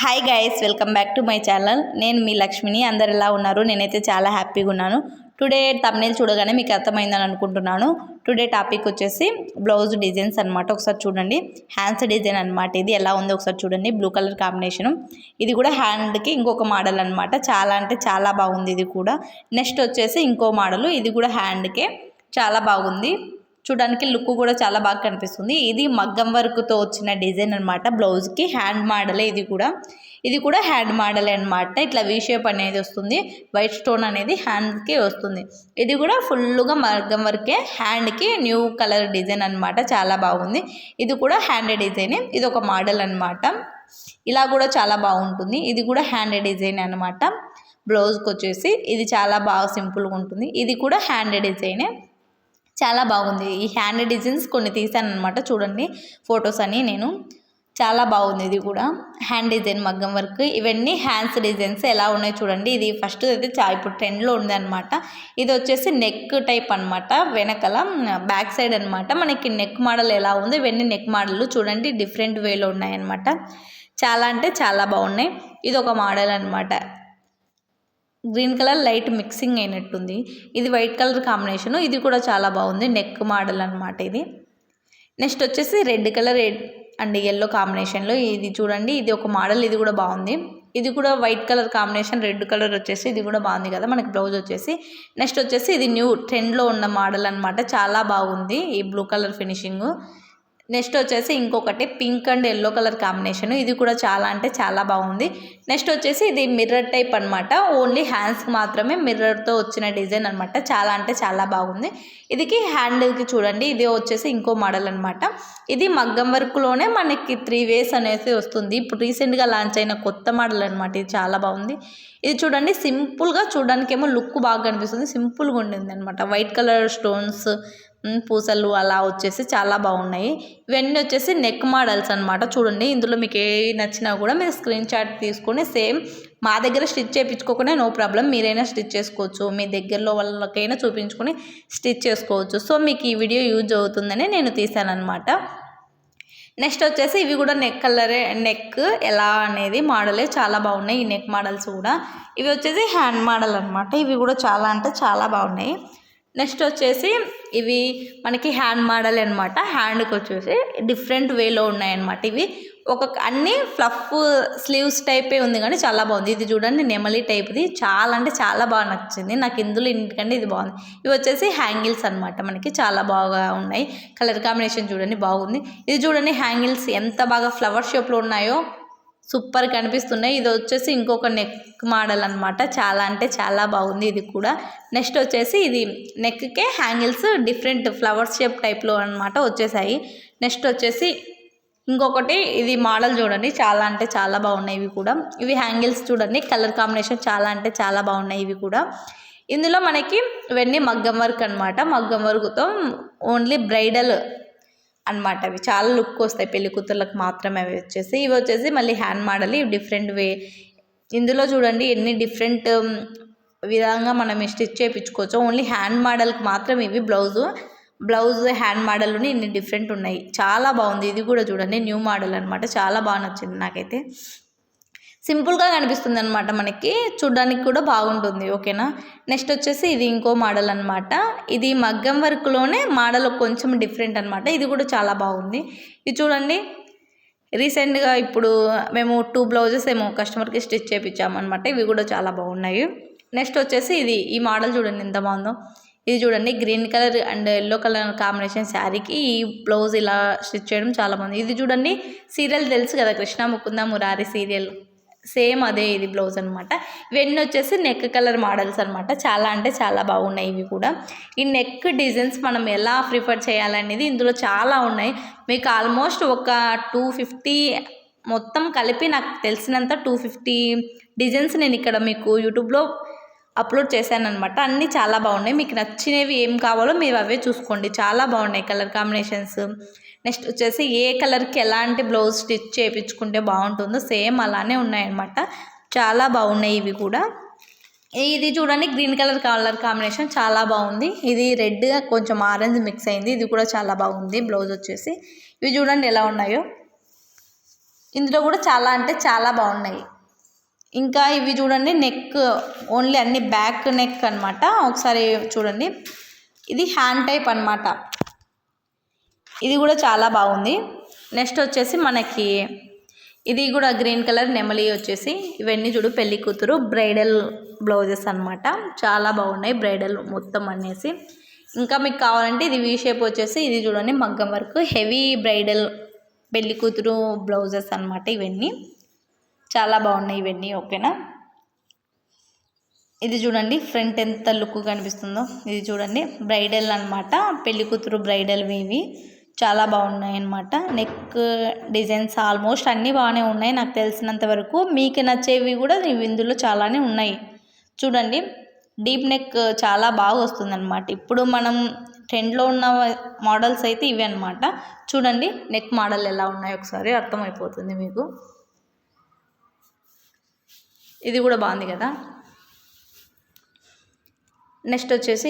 Hi guys, welcome back to my channel. నేను మీ లక్ష్మిని. అందరు ఎలా ఉన్నారు? నేనైతే చాలా హ్యాపీగా ఉన్నాను. టుడే తమ్నేల్ చూడగానే మీకు అర్థమైందని అనుకుంటున్నాను. టుడే టాపిక్ వచ్చేసి బ్లౌజ్ డిజైన్స్ అనమాట. ఒకసారి చూడండి. హ్యాండ్స్ డిజైన్ అనమాట. ఇది ఎలా ఉందో ఒకసారి చూడండి. Blue colour combination. ఇది కూడా హ్యాండ్కి ఇంకొక మోడల్ అనమాట. చాలా అంటే చాలా బాగుంది ఇది కూడా. నెక్స్ట్ వచ్చేసి ఇంకో మోడలు. ఇది కూడా హ్యాండ్కే చాలా బాగుంది. చూడడానికి లుక్ కూడా చాలా బాగా కనిపిస్తుంది. ఇది మగ్గం వర్క్తో వచ్చిన డిజైన్ అనమాట. బ్లౌజ్కి హ్యాండ్ మోడలే ఇది కూడా హ్యాండ్ మోడల్ అనమాట. ఇట్లా వీ షేప్ అనేది వస్తుంది. వైట్ స్టోన్ అనేది హ్యాండ్కి వస్తుంది. ఇది కూడా ఫుల్గా మగ్గం వర్కే. హ్యాండ్కి న్యూ కలర్ డిజైన్ అనమాట. చాలా బాగుంది. ఇది కూడా హ్యాండ్ డిజైన్. ఇది ఒక మోడల్ అనమాట. ఇలా కూడా చాలా బాగుంటుంది. ఇది కూడా హ్యాండ్ డిజైన్ అనమాట. బ్లౌజ్కి వచ్చేసి ఇది చాలా బాగా సింపుల్గా ఉంటుంది. ఇది కూడా హ్యాండ్ డిజైనే. చాలా బాగుంది. ఈ హ్యాండ్ డిజైన్స్ కొన్ని తీసాను అనమాట. చూడండి ఫొటోస్ అని నేను. చాలా బాగుంది. ఇది కూడా హ్యాండ్ డిజైన్ మగ్గం వర్క్. ఇవన్నీ హ్యాండ్స్ డిజైన్స్ ఎలా ఉన్నాయి చూడండి. ఇది ఫస్ట్ అయితే ఇప్పుడు ట్రెండ్లో ఉంది అనమాట. ఇది వచ్చేసి నెక్ టైప్ అనమాట. వెనకల బ్యాక్ సైడ్ అనమాట. మనకి నెక్ మోడల్ ఎలా ఉంది, ఇవన్నీ నెక్ మోడల్ చూడండి. డిఫరెంట్ వేలో ఉన్నాయన్నమాట. చాలా అంటే చాలా బాగున్నాయి. ఇది ఒక మోడల్ అనమాట. గ్రీన్ కలర్ లైట్ మిక్సింగ్ అయినట్టుంది. ఇది వైట్ కలర్ కాంబినేషను. ఇది కూడా చాలా బాగుంది. నెక్ మోడల్ అనమాట ఇది. నెక్స్ట్ వచ్చేసి రెడ్ కలర్ అండ్ ఎల్లో కాంబినేషన్లో ఇది చూడండి. ఇది ఒక మోడల్. ఇది కూడా బాగుంది. ఇది కూడా white colour combination, red colour వచ్చేసి ఇది కూడా బాగుంది కదా మనకి బ్లౌజ్ వచ్చేసి. నెక్స్ట్ వచ్చేసి ఇది న్యూ ట్రెండ్లో ఉన్న మోడల్ అనమాట. చాలా బాగుంది ఈ బ్లూ కలర్ ఫినిషింగ్. నెక్స్ట్ వచ్చేసి ఇంకొకటి pink and yellow colour combination. ఇది కూడా చాలా అంటే చాలా బాగుంది. నెక్స్ట్ వచ్చేసి ఇది మిర్రర్ టైప్ అనమాట. ఓన్లీ హ్యాండ్స్కి మాత్రమే మిర్రర్తో వచ్చిన డిజైన్ అనమాట. చాలా అంటే చాలా బాగుంది. ఇదికి హ్యాండ్కి చూడండి. ఇది వచ్చేసి ఇంకో మోడల్ అనమాట. ఇది మగ్గం వర్క్లోనే మనకి 3 వేస్ అనేసి వస్తుంది. ఇప్పుడు రీసెంట్గా లాంచ్ అయిన కొత్త మోడల్ అనమాట. ఇది చాలా బాగుంది. ఇది చూడండి సింపుల్గా, చూడడానికేమో లుక్ బాగా కనిపిస్తుంది. సింపుల్గా ఉండింది అనమాట. వైట్ కలర్ స్టోన్స్, పూసలు అలా వచ్చేసి చాలా బాగున్నాయి. ఇవన్నీ వచ్చేసి నెక్ మోడల్స్ అనమాట. చూడండి ఇందులో మీకు ఏ నచ్చినా కూడా మీరు స్క్రీన్ షాట్ తీసుకొని సేమ్ మా దగ్గర స్టిచ్ చేయించుకోకుండా నో ప్రాబ్లం, మీరైనా స్టిచ్ చేసుకోవచ్చు. మీ దగ్గరలో వాళ్ళకైనా చూపించుకొని స్టిచ్ చేసుకోవచ్చు. సో మీకు ఈ వీడియో యూజ్ అవుతుందని నేను తీసాను అనమాట. నెక్స్ట్ వచ్చేసి ఇవి కూడా నెక్ కలరే. నెక్ ఎలా అనేది మోడలే చాలా బాగున్నాయి ఈ నెక్ మోడల్స్ కూడా. ఇవి వచ్చేసి హ్యాండ్ మోడల్ అనమాట. ఇవి కూడా చాలా అంటే చాలా బాగున్నాయి. నెక్స్ట్ వచ్చేసి ఇవి మనకి హ్యాండ్ మోడల్ అనమాట. హ్యాండ్కి వచ్చేసి డిఫరెంట్ వేలో ఉన్నాయన్నమాట. ఇవి అన్ని ఫ్లఫ్ స్లీవ్స్ టైపే ఉంది కానీ చాలా బాగుంది. ఇది చూడండి నెమలి టైప్ది. చాలా అంటే చాలా బాగా నచ్చింది నాకు. ఇందులో ఇంటికంటే ఇది బాగుంది. ఇవి వచ్చేసి హ్యాంగిల్స్ అనమాట. మనకి చాలా బాగా ఉన్నాయి. కలర్ కాంబినేషన్ చూడండి బాగుంది. ఇది చూడండి హ్యాంగిల్స్ ఎంత బాగా ఫ్లవర్ షేప్లో ఉన్నాయో సూపర్ కనిపిస్తున్నాయి. ఇది వచ్చేసి ఇంకొక నెక్ మోడల్ అనమాట. చాలా అంటే చాలా బాగుంది ఇది కూడా. నెక్స్ట్ వచ్చేసి ఇది నెక్కే హ్యాంగిల్స్ డిఫరెంట్ ఫ్లవర్ షేప్ టైప్లో అనమాట వచ్చేసాయి. నెక్స్ట్ వచ్చేసి ఇంకొకటి ఇది మోడల్ చూడండి. చాలా అంటే చాలా బాగున్నాయి ఇవి కూడా. ఇవి హ్యాంగిల్స్ చూడండి. కలర్ కాంబినేషన్ చాలా అంటే చాలా బాగున్నాయి ఇవి కూడా. ఇందులో మనకి ఇవన్నీ మగ్గం వర్క్ అనమాట. మగ్గం వర్క్తో ఓన్లీ బ్రైడల్ అనమాట. అవి చాలా లుక్ వస్తాయి పెళ్లి కూతుర్లకు మాత్రమే. అవి వచ్చేసి ఇవి వచ్చేసి మళ్ళీ హ్యాండ్ మోడల్. ఇవి డిఫరెంట్ వే. ఇందులో చూడండి ఎన్ని డిఫరెంట్ విధంగా మనం స్టిచ్ చేయించుకోవచ్చు. ఓన్లీ హ్యాండ్ మోడల్కి మాత్రం ఇవి బ్లౌజ్ హ్యాండ్ మోడల్లోనే ఇన్ని డిఫరెంట్ ఉన్నాయి. చాలా బాగుంది. ఇది కూడా చూడండి న్యూ మోడల్ అనమాట. చాలా బాగా నచ్చింది నాకైతే. సింపుల్గా కనిపిస్తుంది అనమాట. మనకి చూడడానికి కూడా బాగుంటుంది. ఓకేనా. నెక్స్ట్ వచ్చేసి ఇది ఇంకో మోడల్ అనమాట. ఇది మగ్గం వర్క్లోనే మోడల్ కొంచెం డిఫరెంట్ అనమాట. ఇది కూడా చాలా బాగుంది. ఇది చూడండి రీసెంట్గా ఇప్పుడు మేము 2 బ్లౌజెస్ ఏమో కస్టమర్కి స్టిచ్ చేయించామన్నమాట. ఇవి కూడా చాలా బాగున్నాయి. నెక్స్ట్ వచ్చేసి ఈ మోడల్ చూడండి ఎంత బాగుందో. ఇది చూడండి green colour and yellow colour combination శారీకి ఈ బ్లౌజ్ ఇలా స్టిచ్ చేయడం చాలా బాగుంది. ఇది చూడండి సీరియల్ తెలుసు కదా, కృష్ణ ముకుంద మురారి సీరియల్. సేమ్ అదే ఇది బ్లౌజ్ అనమాట. ఇవన్నీ వచ్చేసి నెక్ కలర్ మోడల్స్ అనమాట. చాలా అంటే చాలా బాగున్నాయి ఇవి కూడా. ఈ నెక్ డిజైన్స్ మనం ఎలా ప్రిఫర్ చేయాలనేది ఇందులో చాలా ఉన్నాయి. మీకు ఆల్మోస్ట్ ఒక 250 మొత్తం కలిపి నాకు తెలిసినంత 250 డిజైన్స్ నేను ఇక్కడ మీకు యూట్యూబ్లో అప్లోడ్ చేశాను అనమాట. అన్నీ చాలా బాగున్నాయి. మీకు నచ్చినవి ఏం కావాలో మీరు అవే చూసుకోండి. చాలా బాగున్నాయి కలర్ కాంబినేషన్స్. నెక్స్ట్ వచ్చేసి ఏ కలర్కి ఎలాంటి బ్లౌజ్ స్టిచ్ చేయించుకుంటే బాగుంటుందో సేమ్ అలానే ఉన్నాయన్నమాట. చాలా బాగున్నాయి ఇవి కూడా. ఇది చూడండి గ్రీన్ కలర్ కాంబినేషన్ చాలా బాగుంది. ఇది రెడ్ కొంచెం ఆరెంజ్ మిక్స్ అయింది. ఇది కూడా చాలా బాగుంది బ్లౌజ్ వచ్చేసి. ఇవి చూడండి ఎలా ఉన్నాయో. ఇందులో కూడా చాలా అంటే చాలా బాగున్నాయి. ఇంకా ఇవి చూడండి, నెక్ ఓన్లీ అన్ని బ్యాక్ నెక్ అనమాట. ఒకసారి చూడండి, ఇది హ్యాండ్ టైప్ అనమాట. ఇది కూడా చాలా బాగుంది. నెక్స్ట్ వచ్చేసి మనకి ఇది కూడా గ్రీన్ కలర్ నెమలి వచ్చేసి ఇవన్నీ చూడు పెళ్లి కూతురు బ్రైడల్ బ్లౌజెస్ అనమాట. చాలా బాగున్నాయి బ్రైడల్ మొత్తం అనేసి. ఇంకా మీకు కావాలంటే ఇది వీ షేప్ వచ్చేసి ఇది చూడండి మగ్గం వర్క్ హెవీ బ్రైడల్ పెళ్లి కూతురు బ్లౌజెస్ అనమాట. ఇవన్నీ చాలా బాగున్నాయి ఇవన్నీ. ఓకేనా, ఇది చూడండి ఫ్రంట్ ఎంత లుక్ కనిపిస్తుందో. ఇది చూడండి బ్రైడల్ అనమాట, పెళ్లి కూతురు బ్రైడల్ ఇవి చాలా బాగున్నాయి అన్నమాట. నెక్ డిజైన్స్ ఆల్మోస్ట్ అన్నీ బాగానే ఉన్నాయి నాకు తెలిసినంత వరకు. మీకు నచ్చేవి కూడా ఇందులో చాలానే ఉన్నాయి. చూడండి డీప్ నెక్ చాలా బాగా వస్తుందన్నమాట. ఇప్పుడు మనం ట్రెండ్లో ఉన్న మోడల్స్ అయితే ఇవి అనమాట. చూడండి నెక్ మోడల్ ఎలా ఉన్నాయో ఒకసారి అర్థమైపోతుంది మీకు. ఇది కూడా బాగుంది కదా. నెక్స్ట్ వచ్చేసి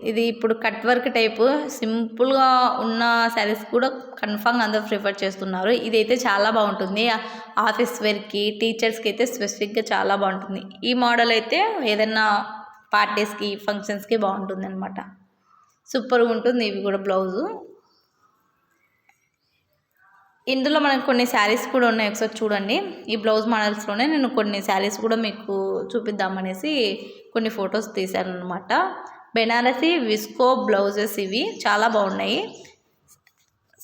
ఇది ఇప్పుడు కట్ వర్క్ టైపు సింపుల్గా ఉన్న శారీస్ కూడా కన్ఫామ్గా అందరూ ప్రిఫర్ చేస్తున్నారు. ఇదైతే చాలా బాగుంటుంది ఆఫీస్ వేర్కి, టీచర్స్కి అయితే స్పెసిఫిక్గా చాలా బాగుంటుంది. ఈ మోడల్ అయితే ఏదైనా పార్టీస్కి, ఫంక్షన్స్కి బాగుంటుంది అనమాట. సూపర్గా ఉంటుంది. ఇవి కూడా బ్లౌజు. ఇందులో మనకు కొన్ని శారీస్ కూడా ఉన్నాయి, ఒకసారి చూడండి. ఈ బ్లౌజ్ మోడల్స్లోనే నేను కొన్ని శారీస్ కూడా మీకు చూపిద్దామనేసి కొన్ని ఫొటోస్ తీశాను అనమాట. బెనారసీ విస్కో బ్లౌజెస్ ఇవి చాలా బాగున్నాయి.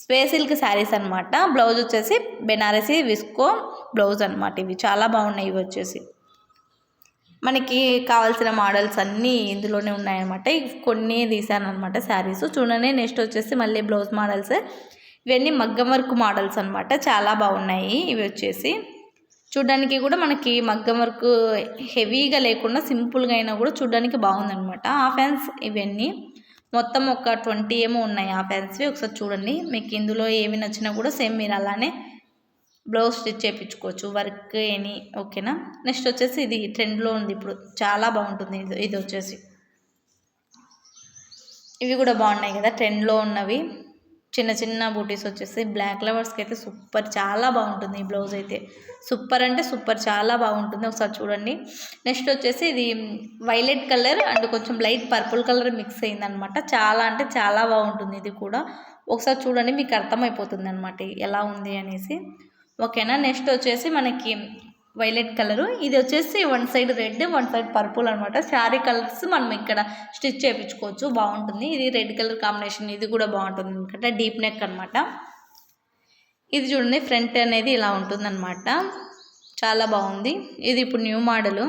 స్పేస్ సిల్క్ శారీస్ అనమాట. బ్లౌజ్ వచ్చేసి బెనారసీ విస్కో బ్లౌజ్ అనమాట. ఇవి చాలా బాగున్నాయి. ఇవి వచ్చేసి మనకి కావాల్సిన మోడల్స్ అన్నీ ఇందులోనే ఉన్నాయన్నమాట. కొన్ని తీసాను అనమాట శారీస్. చూడండి నెక్స్ట్ వచ్చేసి మళ్ళీ బ్లౌజ్ మోడల్స్. ఇవన్నీ మగ్గం వర్క్ మోడల్స్ అనమాట. చాలా బాగున్నాయి. ఇవి వచ్చేసి చూడడానికి కూడా మనకి మగ్గం వర్క్ హెవీగా లేకుండా సింపుల్గా అయినా కూడా చూడడానికి బాగుందనమాట. హాఫ్ హ్యాండ్స్ ఇవన్నీ మొత్తం ఒక 20 ఏమో ఉన్నాయి హాఫ్ హ్యాండ్స్వి. ఒకసారి చూడండి, మీకు ఇందులో ఏమి నచ్చినా కూడా సేమ్ మీరు అలానే బ్లౌజ్ స్టిచ్ చేయించుకోవచ్చు వర్క్ అని. ఓకేనా, నెక్స్ట్ వచ్చేసి ఇది ట్రెండ్లో ఉంది ఇప్పుడు, చాలా బాగుంటుంది. ఇది వచ్చేసి ఇవి కూడా బాగున్నాయి కదా ట్రెండ్లో ఉన్నవి. చిన్న చిన్న బూటీస్ వచ్చేసి బ్లాక్ లవర్స్కి అయితే సూపర్, చాలా బాగుంటుంది. ఈ బ్లౌజ్ అయితే సూపర్ అంటే సూపర్, చాలా బాగుంటుంది. ఒకసారి చూడండి. నెక్స్ట్ వచ్చేసి ఇది వైలెట్ కలర్ అండ్ కొంచెం లైట్ పర్పుల్ కలర్ మిక్స్ అయిందనమాట. చాలా అంటే చాలా బాగుంటుంది. ఇది కూడా ఒకసారి చూడండి, మీకు అర్థమైపోతుంది అనమాట ఎలా ఉంది అనేసి. ఓకేనా, నెక్స్ట్ వచ్చేసి మనకి వైలెట్ కలరు. ఇది వచ్చేసి one side red, one side purple అనమాట. శారీ కలర్స్ మనం ఇక్కడ స్టిచ్ చేయించుకోవచ్చు, బాగుంటుంది. ఇది రెడ్ కలర్ కాంబినేషన్, ఇది కూడా బాగుంటుంది అనమాట. డీప్ నెక్ అనమాట. ఇది చూడండి ఫ్రంట్ అనేది ఇలా ఉంటుందన్నమాట. చాలా బాగుంది. ఇది ఇప్పుడు న్యూ మోడలు.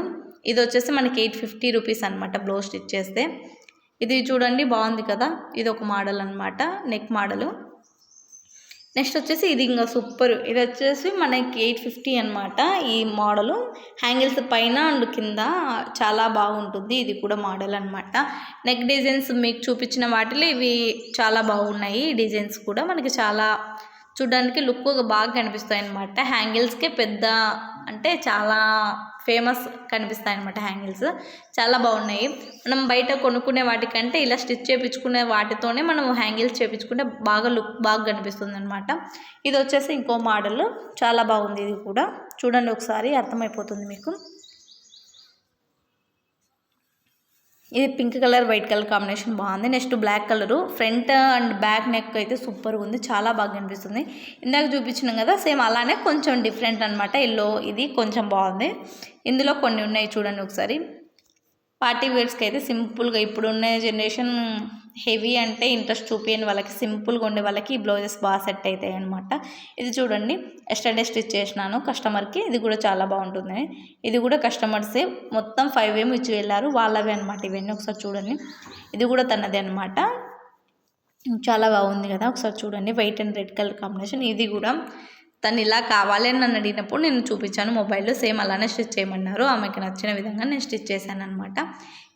ఇది వచ్చేసి మనకి 850 రూపీస్ అనమాట బ్లౌజ్ స్టిచ్ చేస్తే. ఇది చూడండి బాగుంది కదా. ఇది ఒక మోడల్ అనమాట, నెక్ మోడలు. నెక్స్ట్ వచ్చేసి ఇది ఇంకా సూపర్. ఇది వచ్చేసి మనకి 850 అనమాట. ఈ మోడలు హ్యాంగిల్స్ పైన అండ్ కింద చాలా బాగుంటుంది. ఇది కూడా మోడల్ అనమాట. నెక్ డిజైన్స్ మీకు చూపించిన వాటిలో ఇవి చాలా బాగున్నాయి. డిజైన్స్ కూడా మనకి చాలా చూడడానికి లుక్ బాగా కనిపిస్తాయి అనమాట. హ్యాంగిల్స్కే పెద్ద అంటే చాలా ఫేమస్ కనిపిస్తాయి అనమాట. హ్యాంగిల్స్ చాలా బాగున్నాయి. మనం బయట కొనుక్కునే వాటికంటే ఇలా స్టిచ్ చేయించుకునే వాటితోనే మనం హ్యాంగిల్స్ చేయించుకుంటే బాగా లుక్ బాగా కనిపిస్తుంది అనమాట. ఇది వచ్చేసి ఇంకో మోడల్, చాలా బాగుంది. ఇది కూడా చూడండి ఒకసారి, అర్థమైపోతుంది మీకు. ఇది pink colour white colour combination బాగుంది. Next black colour. Front and back neck అయితే సూపర్గా ఉంది, చాలా బాగా కనిపిస్తుంది. ఇందాక చూపించినాం కదా సేమ్ అలానే కొంచెం డిఫరెంట్ అనమాట. ఎల్లో ఇది కొంచెం బాగుంది. ఇందులో కొన్ని ఉన్నాయి చూడండి ఒకసారి. పార్టీ వేర్స్కి అయితే సింపుల్గా ఇప్పుడున్న జనరేషన్ హెవీ అంటే ఇంట్రెస్ట్ చూపించని వాళ్ళకి, సింపుల్గా ఉండే వాళ్ళకి ఈ బ్లౌజెస్ బాగా సెట్ అవుతాయి అనమాట. ఇది చూడండి ఎస్టర్డే స్టిచ్ చేసినాను కస్టమర్కి. ఇది కూడా చాలా బాగుంటుంది. ఇది కూడా కస్టమర్సే మొత్తం 5 ఏమో ఇచ్చి వెళ్ళారు, వాళ్ళవే అనమాట ఇవన్నీ. ఒకసారి చూడండి, ఇది కూడా తనదే అనమాట. చాలా బాగుంది కదా. ఒకసారి చూడండి white and red colour combination. ఇది కూడా తను ఇలా కావాలి అని నన్ను అడిగినప్పుడు నేను చూపించాను మొబైల్లో, సేమ్ అలానే స్టిచ్ చేయమన్నారు. ఆమెకి నచ్చిన విధంగా నేను స్టిచ్ చేశాను అనమాట.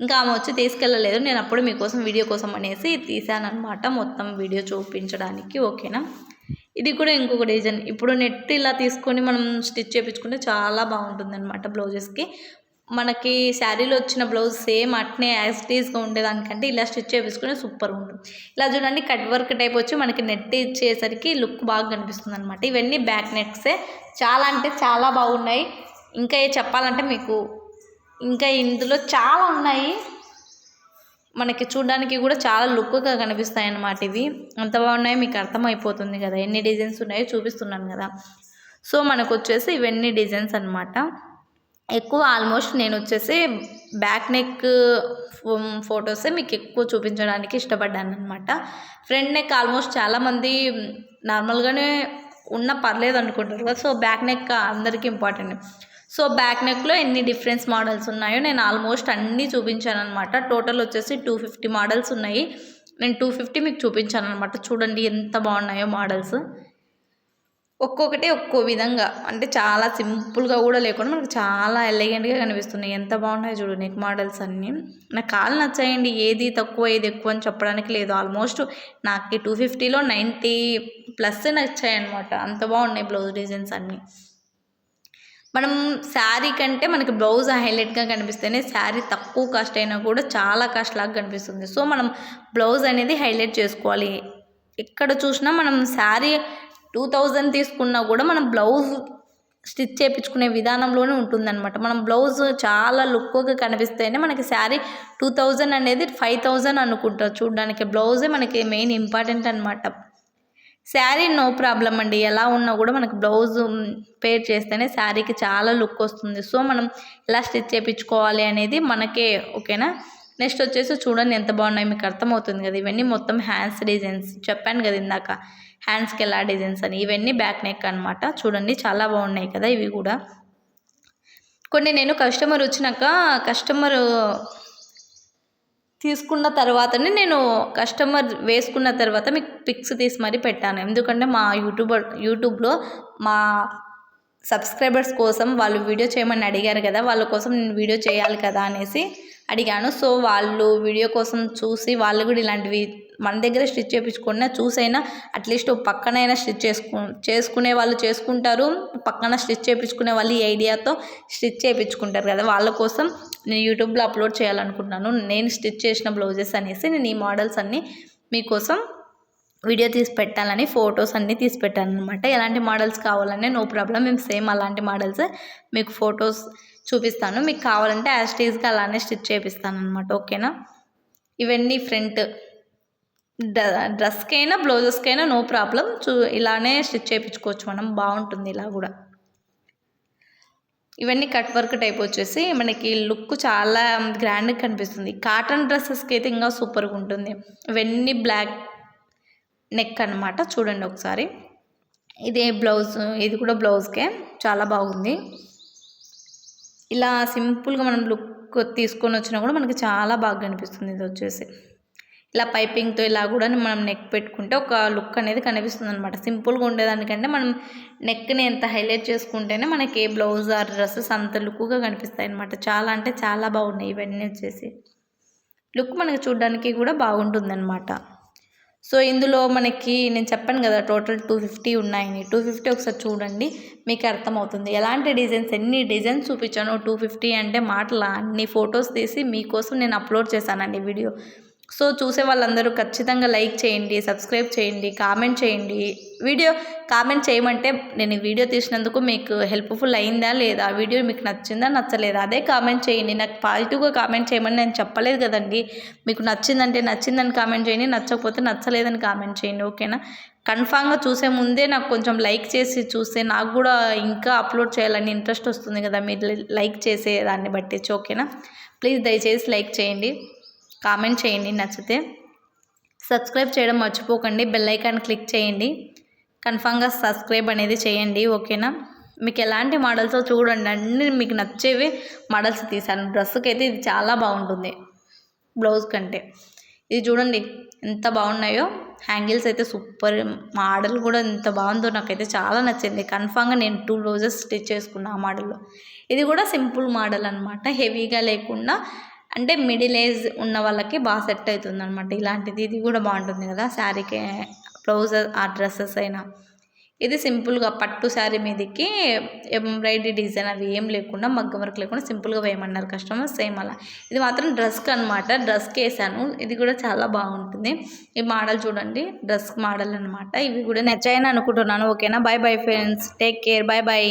ఇంకా ఆమె వచ్చి తీసుకెళ్ళలేదు, నేను అప్పుడు మీకోసం వీడియో కోసం అనేసి తీసాను అనమాట, మొత్తం వీడియో చూపించడానికి. ఓకేనా, ఇది కూడా ఇంకొక డిజైన్. ఇప్పుడు నెట్ ఇలా తీసుకొని మనం స్టిచ్ చేయించుకుంటే చాలా బాగుంటుంది అనమాట బ్లౌజెస్కి. మనకి శారీలో వచ్చిన బ్లౌజ్ సేమ్ అట్నే యాజ్ ఇట్ ఈస్గా ఉండేదానికంటే ఇలా స్టిచ్ చేయించుకుని సూపర్గా ఉంటుంది. ఇలా చూడండి కట్ వర్క్ టైప్ వచ్చి మనకి నెట్ ఇచ్చేసరికి లుక్ బాగా కనిపిస్తుంది అనమాట. ఇవన్నీ బ్యాక్ నెక్సే, చాలా అంటే చాలా బాగున్నాయి. ఇంకా చెప్పాలంటే మీకు ఇంకా ఇందులో చాలా ఉన్నాయి, మనకి చూడడానికి కూడా చాలా లుక్గా కనిపిస్తాయి అన్నమాట. ఇవి అంత బాగున్నాయి, మీకు అర్థమైపోతుంది కదా ఎన్ని డిజైన్స్ ఉన్నాయో చూపిస్తున్నాను కదా. సో మనకు వచ్చేసి ఇవన్నీ డిజైన్స్ అనమాట. ఎక్కువ ఆల్మోస్ట్ నేను వచ్చేసి బ్యాక్ నెక్ ఫొటోసే మీకు ఎక్కువ చూపించడానికి ఇష్టపడ్డాను అనమాట. ఫ్రంట్ నెక్ ఆల్మోస్ట్ చాలామంది నార్మల్గానే ఉన్న పర్లేదు అనుకుంటారు కదా. సో బ్యాక్ నెక్ అందరికీ ఇంపార్టెంట్. సో బ్యాక్ నెక్లో ఎన్ని డిఫరెన్స్ మోడల్స్ ఉన్నాయో నేను ఆల్మోస్ట్ అన్నీ చూపించాను అనమాట. టోటల్ వచ్చేసి 250 మోడల్స్ ఉన్నాయి. నేను 250 మీకు చూపించాను అనమాట. చూడండి ఎంత బాగున్నాయో మోడల్స్, ఒక్కొక్కటి ఒక్కో విధంగా, అంటే చాలా సింపుల్గా కూడా లేకుండా మనకు చాలా ఎలిగెంట్గా కనిపిస్తున్నాయి. ఎంత బాగున్నాయో చూడు నెక్ మోడల్స్ అన్నీ. నాకు కాలు నచ్చాయండి, ఏది తక్కువ ఏది ఎక్కువ అని చెప్పడానికి లేదు. ఆల్మోస్ట్ నాకు 250లో 90+ నచ్చాయి అనమాట. అంత బాగున్నాయి బ్లౌజ్ డిజైన్స్ అన్నీ. మనం శారీ కంటే మనకి బ్లౌజ్ హైలైట్గా కనిపిస్తేనే శారీ తక్కువ కాస్ట్ అయినా కూడా చాలా కాస్ట్ లాగా కనిపిస్తుంది. సో మనం బ్లౌజ్ అనేది హైలైట్ చేసుకోవాలి. ఎక్కడ చూసినా మనం శారీ 2000 తీసుకున్నా కూడా మనం బ్లౌజ్ స్టిచ్ చేయించుకునే విధానంలోనే ఉంటుందన్నమాట. మనం బ్లౌజ్ చాలా లుక్గా కనిపిస్తేనే మనకి శారీ 2000 అనేది 5000 అనుకుంటారు చూడడానికి. బ్లౌజే మనకి మెయిన్ ఇంపార్టెంట్ అనమాట. శారీ నో ప్రాబ్లం అండి, ఎలా ఉన్నా కూడా మనకు బ్లౌజ్ పేర్ చేస్తేనే శారీకి చాలా లుక్ వస్తుంది. సో మనం ఎలా స్టిచ్ చేయించుకోవాలి అనేది మనకే ఓకేనా. నెక్స్ట్ వచ్చేసి చూడండి ఎంత బాగున్నాయి, మీకు అర్థమవుతుంది కదా. ఇవన్నీ మొత్తం హ్యాండ్స్ డిజైన్స్ చెప్పాను కదా ఇందాక, హ్యాండ్స్కి ఎలా డిజైన్స్ అని. ఇవన్నీ బ్యాక్ నెక్ అనమాట. చూడండి చాలా బాగున్నాయి కదా ఇవి కూడా. కొన్ని నేను కస్టమర్ వచ్చినాక కస్టమర్ తీసుకున్న తర్వాతనే నేను కస్టమర్ వేసుకున్న తర్వాత మీకు పిక్స్ తీసి మరీ పెట్టాను. ఎందుకంటే మా యూట్యూబ్లో మా సబ్స్క్రైబర్స్ కోసం వాళ్ళు వీడియో చేయమని అడిగారు కదా, వాళ్ళ కోసం నేను వీడియో చేయాలి కదా అనేసి అడిగాను. సో వాళ్ళు వీడియో కోసం చూసి వాళ్ళు కూడా ఇలాంటివి మన దగ్గర స్టిచ్ చేయించుకున్నా చూసైనా అట్లీస్ట్ పక్కనైనా స్టిచ్ చేసుకునే వాళ్ళు చేసుకుంటారు, పక్కన స్టిచ్ చేయించుకునే వాళ్ళు ఈ ఐడియాతో స్టిచ్ చేయించుకుంటారు కదా. వాళ్ళ కోసం నేను యూట్యూబ్లో అప్లోడ్ చేయాలనుకుంటున్నాను. నేను స్టిచ్ చేసిన బ్లౌజెస్ అనేసి నేను ఈ మోడల్స్ అన్నీ మీకోసం వీడియో తీసి పెట్టాలని ఫొటోస్ అన్నీ తీసి పెట్టాను అనమాట. ఎలాంటి మోడల్స్ కావాలనే నో ప్రాబ్లం, మేము సేమ్ అలాంటి మోడల్స్ మీకు ఫొటోస్ చూపిస్తాను. మీకు కావాలంటే యాజ్ ఇట్ ఈస్గా అలానే స్టిచ్ చేపిస్తాను అనమాట ఓకేనా. ఇవన్నీ ఫ్రంట్ డ్రెస్కైనా బ్లౌజెస్కైనా నో ప్రాబ్లం, ఇలానే స్టిచ్ చేయించుకోవచ్చు మనం, బాగుంటుంది ఇలా కూడా. ఇవన్నీ కట్ వర్క్ టైప్ వచ్చేసి మనకి లుక్ చాలా గ్రాండ్గా కనిపిస్తుంది. కాటన్ డ్రెస్సెస్కి అయితే ఇంకా సూపర్గా ఉంటుంది. ఇవన్నీ బ్లాక్ నెక్ అనమాట. చూడండి ఒకసారి, ఇదే బ్లౌజ్, ఇది కూడా బ్లౌజ్కే చాలా బాగుంది. ఇలా సింపుల్గా మనం లుక్ తీసుకొని వచ్చినా కూడా మనకి చాలా బాగా కనిపిస్తుంది. ఇది వచ్చేసి ఇలా పైపింగ్తో ఇలా కూడా మనం నెక్ పెట్టుకుంటే ఒక లుక్ అనేది కనిపిస్తుంది అనమాట. సింపుల్గా ఉండేదానికంటే మనం నెక్ని ఎంత హైలైట్ చేసుకుంటేనే మనకి ఏ బ్లౌజ్ ఆర్ డ్రెస్సెస్ అంత లుక్గా కనిపిస్తాయి అనమాట. చాలా అంటే చాలా బాగున్నాయి ఇవన్నీ వచ్చేసి. లుక్ మనకి చూడడానికి కూడా బాగుంటుందన్నమాట. సో ఇందులో మనకి నేను చెప్పాను కదా టోటల్ 250 ఉన్నాయని. 250 ఒకసారి చూడండి మీకు అర్థమవుతుంది. ఎలాంటి డిజైన్స్, ఎన్ని డిజైన్స్ చూపించాను. 250 అంటే మాటలా, అన్ని ఫొటోస్ తీసి మీకోసం నేను అప్లోడ్ చేశానండి వీడియో. సో చూసే వాళ్ళందరూ ఖచ్చితంగా లైక్ చేయండి, సబ్స్క్రైబ్ చేయండి, కామెంట్ చేయండి. వీడియో కామెంట్ చేయమంటే నేను వీడియో తీసినందుకు మీకు హెల్ప్ఫుల్ అయిందా లేదా, వీడియో మీకు నచ్చిందా నచ్చలేదా అదే కామెంట్ చేయండి. నాకు పాజిటివ్గా కామెంట్ చేయమని నేను చెప్పలేదు కదండి. మీకు నచ్చిందంటే నచ్చిందని కామెంట్ చేయండి, నచ్చకపోతే నచ్చలేదని కామెంట్ చేయండి ఓకేనా. కన్ఫామ్గా చూసే ముందే నాకు కొంచెం లైక్ చేసి చూస్తే నాకు కూడా ఇంకా అప్లోడ్ చేయాలని ఇంట్రెస్ట్ వస్తుంది కదా, మీరు లైక్ చేసే దాన్ని బట్టి ఓకేనా. ప్లీజ్ దయచేసి లైక్ చేయండి, కామెంట్ చేయండి నచ్చితే. సబ్స్క్రైబ్ చేయడం మర్చిపోకండి, బెల్ ఐకాన్ క్లిక్ చేయండి. కన్ఫామ్గా సబ్స్క్రైబ్ అనేది చేయండి ఓకేనా. మీకు ఎలాంటి మోడల్స్ చూడండి, అన్నీ మీకు నచ్చేవి మోడల్స్ తీసాను. డ్రెస్సుకి అయితే ఇది చాలా బాగుంటుంది బ్లౌజ్ కంటే. ఇది చూడండి ఎంత బాగున్నాయో, హ్యాంగిల్స్ అయితే సూపర్, మోడల్ కూడా ఎంత బాగుందో నాకైతే చాలా నచ్చింది. కన్ఫామ్గా నేను 2 బ్లౌజెస్ స్టిచ్ చేసుకున్నా ఆ మోడల్లో. ఇది కూడా సింపుల్ మోడల్ అనమాట, హెవీగా లేకుండా, అంటే మిడిల్ ఏజ్ ఉన్న వాళ్ళకి బాగా సెట్ అవుతుంది అనమాట ఇలాంటిది. ఇది కూడా బాగుంటుంది కదా శారీకి, బ్లౌజ్ ఆ డ్రెస్సెస్ అయినా. ఇది సింపుల్గా పట్టు శారీ మీదకి ఎంబ్రాయిడరీ డిజైన్ అవి ఏం లేకుండా మగ్గం వర్క్ లేకుండా సింపుల్గా వేయమన్నారు కస్టమర్. సేమ్ అలా ఇది మాత్రం డ్రెస్కి అనమాట. డ్రెస్కి వేసాను. ఇది కూడా చాలా బాగుంటుంది. ఈ మోడల్ చూడండి, డ్రెస్ మోడల్ అనమాట. ఇవి కూడా నచ్చాయని అనుకుంటున్నాను. ఓకేనా, by bye friends, take care, by by.